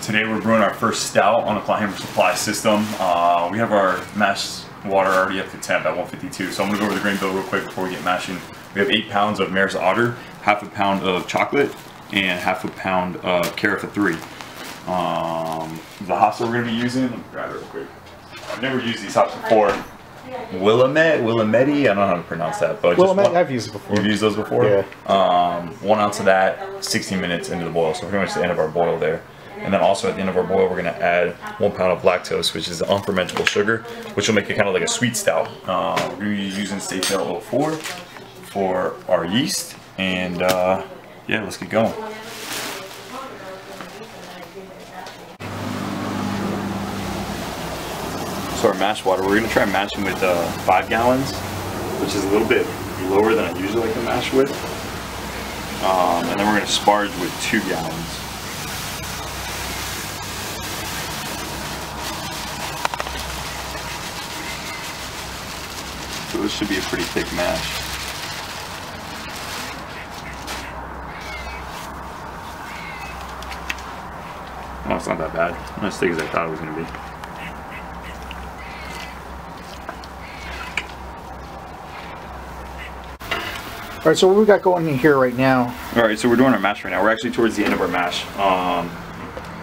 Today we're brewing our first stout on a Claw Hammer Supply system. We have our mash water already up to temp at 152, so I'm going to go over the grain bill real quick before we get mashing. We have 8 pounds of Mare's Otter, half a pound of chocolate, and half a pound of Carafa 3. The hops that we're going to be using, let me grab it real quick. I've never used these hops before. Willamette, I don't know how to pronounce that, but Willamette, I've used it before. You've used those before? Yeah. 1 ounce of that, 16 minutes into the boil, so pretty much the end of our boil there. And then also at the end of our boil, we're going to add 1 pound of lactose, which is unfermentable sugar, which will make it kind of like a sweet stout. We're going to be using Stout 04 for our yeast, and yeah, let's get going. So our mash water, we're going to try mashing with 5 gallons, which is a little bit lower than I usually like to mash with. And then we're going to sparge with 2 gallons. So this should be a pretty thick mash. Oh, it's not that bad. Not as thick as I thought it was going to be. All right, so what we got going in here right now? All right, so we're doing our mash right now. We're actually towards the end of our mash.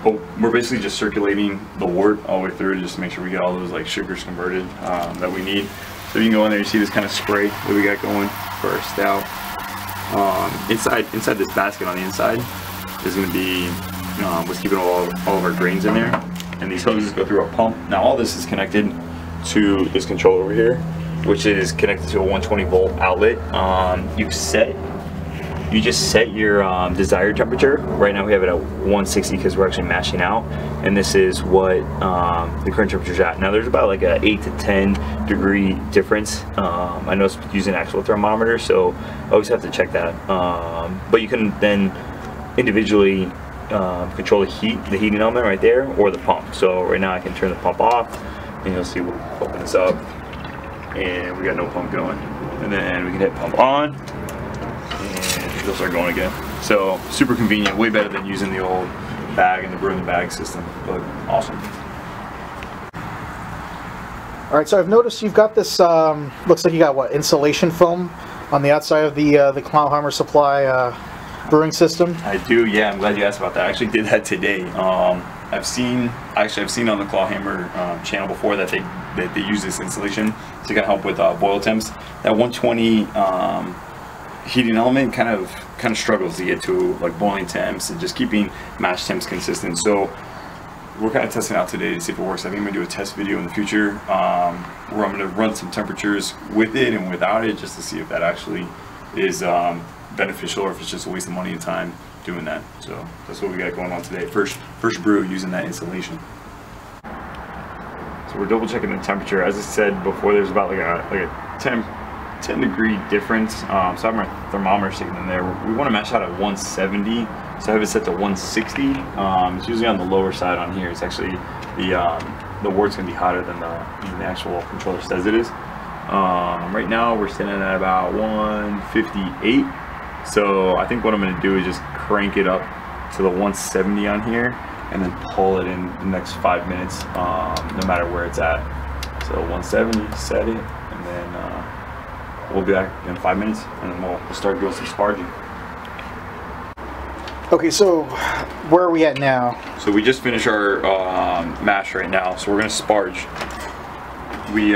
But we're basically just circulating the wort all the way through just to make sure we get all those like sugars converted that we need. So you can go in there, you see this kind of spray that we got going for our stout. Inside this basket on the inside is going to be what's keeping all of our grains in there. And these hoses go through a pump. Now all this is connected to this controller over here, which is connected to a 120 volt outlet. You just set your desired temperature. Right now we have it at 160 because we're actually mashing out, and this is what the current temperature's at. Now there's about like a 8 to 10 degree difference. I know it's using actual thermometer, so I always have to check that. But you can then individually control the heating element right there, or the pump. So right now I can turn the pump off, and you'll see we'll open this up. And we got no pump going, and then we can hit pump on and it'll start going again. So super convenient, way better than using the old bag and the brew in the bag system, but awesome. All right, so I've noticed you've got this looks like you got what, insulation film on the outside of the Claw Hammer Supply brewing system. I do, yeah. I'm glad you asked about that. I actually did that today. I've seen on the Claw Hammer channel before that they use this insulation to kind of help with boil temps. That 120 heating element kind of struggles to get to like boiling temps and just keeping mash temps consistent. So we're kind of testing out today to see if it works. I think I'm gonna do a test video in the future where I'm gonna run some temperatures with it and without it, just to see if that actually is beneficial or if it's just a waste of money and time doing that. So that's what we got going on today. First brew using that insulation. So we're double checking the temperature. As I said before, there's about like a 10 degree difference. So I have my thermometer sticking in there. We want to mash out at 170. So I have it set to 160. It's usually on the lower side on here. It's actually the wort's gonna be hotter than the actual controller says it is. Right now we're sitting at about 158. So I think what I'm going to do is just crank it up to the 170 on here and then pull it in the next 5 minutes, no matter where it's at. So 170, set it, and then we'll be back in 5 minutes, and then we'll start doing some sparging. Okay, so where are we at now? So we just finished our mash right now, so we're going to sparge. We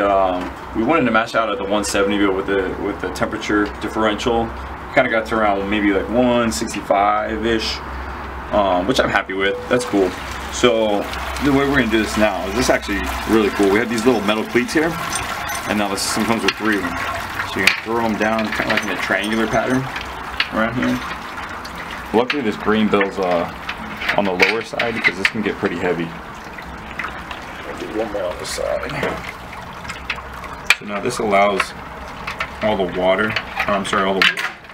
wanted to mash out at the 170, but with the temperature differential, kind of got to around maybe like 165-ish, which I'm happy with. That's cool. So the way we're going to do this now is this actually really cool. We have these little metal cleats here, and now this system comes with 3 of them. So you can throw them down kind of like in a triangular pattern around here. Luckily this grain bill's on the lower side because this can get pretty heavy. I'll get one more on the side. So now this allows all the water, or I'm sorry, all the,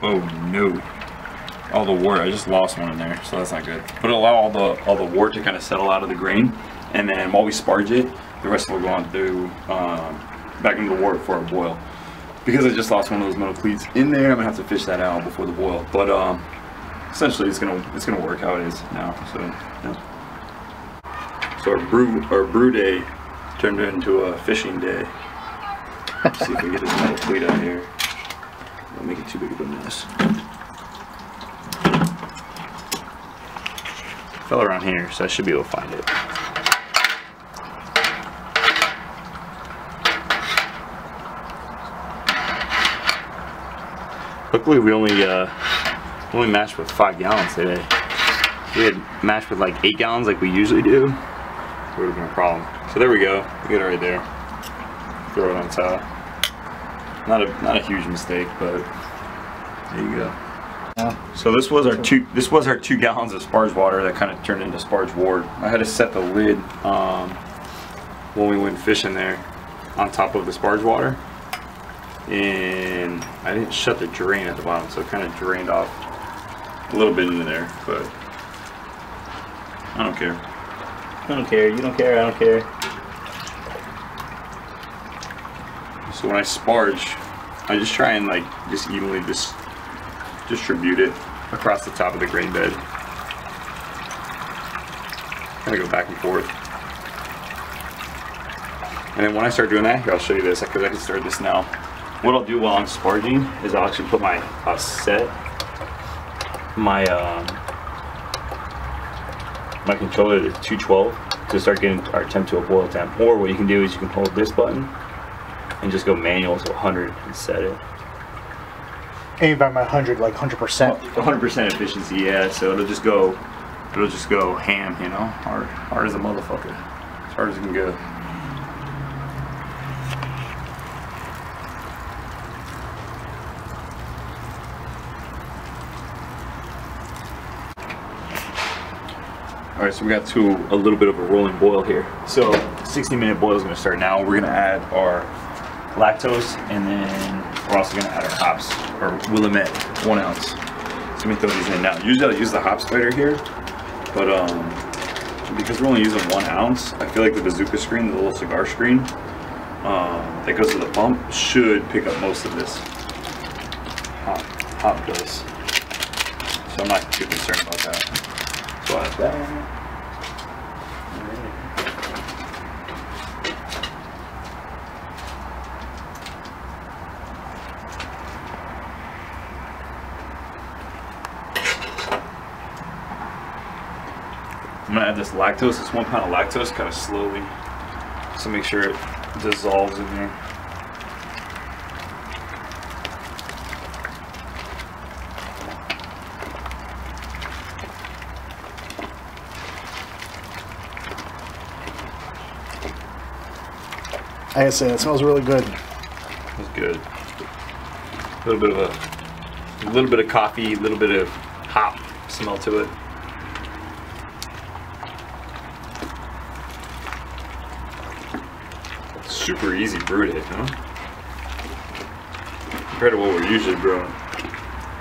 oh no, all the wort. I just lost one in there, so that's not good. But it'll allow all the wort to kind of settle out of the grain, and then while we sparge it, the rest will go on through back into the wort for a boil. Because I just lost one of those metal cleats in there, I'm gonna have to fish that out before the boil. But essentially, it's gonna work how it is now. So yeah. So our brew day turned into a fishing day. Let's see if we get this metal plate out here. Don't make it too big of a mess. Fell around here, so I should be able to find it. Luckily, we only mashed with 5 gallons today. If we had mashed with like 8 gallons like we usually do, it would have been a problem. So there we go. We get it right there. Throw it on top. Not a huge mistake, but there you go. So this was our 2 gallons of sparge water that kind of turned into sparge wort. I had to set the lid when we went fishing there on top of the sparge water, and I didn't shut the drain at the bottom, so it kind of drained off a little bit into there. But I don't care. I don't care. You don't care. I don't care. So when I sparge, I just try and like just evenly distribute it across the top of the grain bed. Kind of go back and forth. And then when I start doing that, here I'll show you this because I can start this now. What I'll do while I'm sparging is I'll actually put my my controller to 212 to start getting our temp to a boil temp. Or what you can do is you can hold this button and just go manual to 100 and set it. Aim by my 100, like 100%. 100% efficiency, yeah. So it'll just go ham, you know, hard as a motherfucker, as hard as it can go. All right, so we got to a little bit of a rolling boil here. So 60-minute boil is going to start now. We're going to add our lactose, and then we're also going to add our hops, or Willamette, 1 ounce. So let me throw these in now. Usually I'll use the hop spider here, but because we're only using 1 ounce, I feel like the bazooka screen, the little cigar screen that goes to the pump, should pick up most of this. Hop does. So I'm not too concerned about that. So I'll add that. I'm gonna add this lactose, this 1 pound of lactose, kind of slowly, so make sure it dissolves in there. I gotta say, that smells really good. That's good. A little bit of coffee, a little bit of hop smell to it. Super easy brew day, huh? Compared to what we're usually brewing.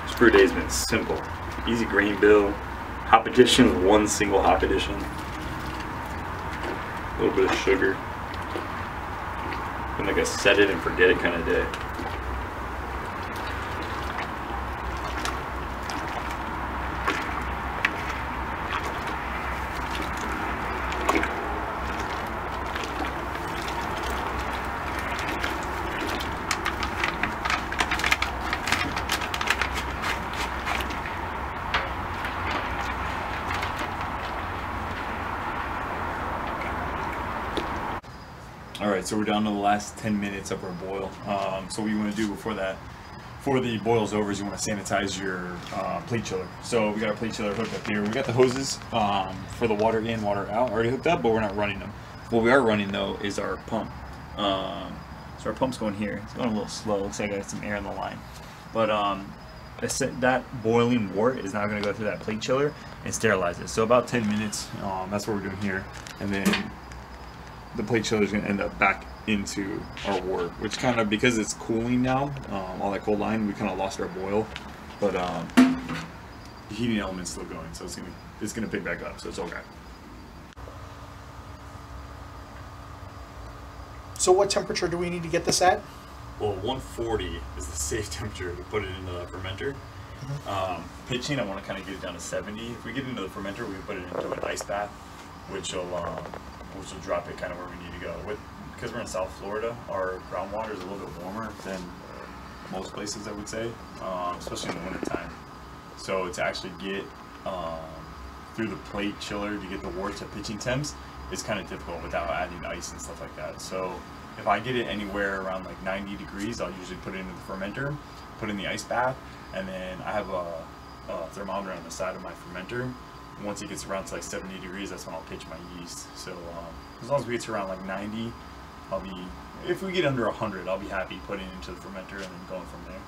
This brew day's been simple. Easy grain bill, hop addition, 1 single hop addition. A little bit of sugar. Been like a set it and forget it kind of day. Alright, so we're down to the last 10 minutes of our boil. So what you want to do before that, before the boil's over, is you want to sanitize your plate chiller. So we got our plate chiller hooked up here. We got the hoses for the water in, water out already hooked up, but we're not running them. What we are running though is our pump. So our pump's going here. It's going a little slow. Looks like I got some air in the line. But that boiling wort is now going to go through that plate chiller and sterilize it. So about 10 minutes, that's what we're doing here. And then the plate chiller is going to end up back into our wort, which kind of, because it's cooling now, all that cold line, we kind of lost our boil, but the heating element's still going, so it's gonna pick back up, so it's okay. So what temperature do we need to get this at? Well, 140 is the safe temperature to put it into the fermenter. Pitching, I want to kind of get it down to 70. If we get into the fermenter, we can put it into an ice bath, which will which will drop it kind of where we need to go. Because we're in South Florida, our groundwater is a little bit warmer than most places, I would say, especially in the winter time. So to actually get through the plate chiller to get the wort to pitching temps is kind of difficult without adding ice and stuff like that. So if I get it anywhere around like 90 degrees, I'll usually put it into the fermenter, put in the ice bath, and then I have a thermometer on the side of my fermenter. Once it gets around to like 70 degrees, that's when I'll pitch my yeast. So as long as we get to around like 90, if we get under 100, I'll be happy putting it into the fermenter and then going from there.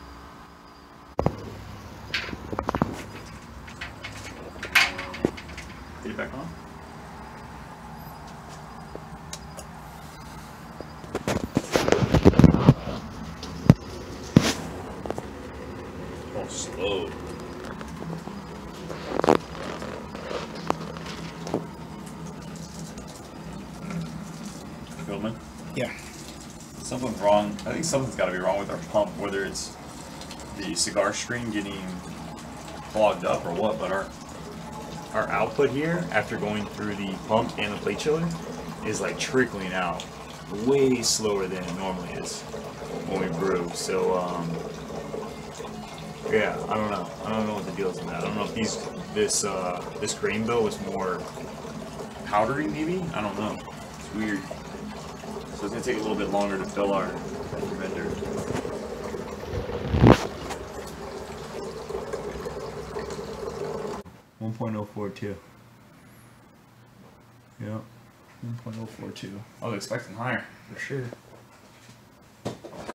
Get it back on. Oh, slow. Filming? Yeah. Something's wrong. I think something's got to be wrong with our pump, whether it's the cigar string getting clogged up or what, but our output here, after going through the pump and the plate chiller, is like trickling out way slower than it normally is when we brew. So, yeah, I don't know. I don't know what the deal is with that. I don't know if this grain bill was more powdery, maybe? I don't know. It's weird. So it's going to take a little bit longer to fill our fermenter. .042. Yeah, 1.042. I was expecting higher, for sure.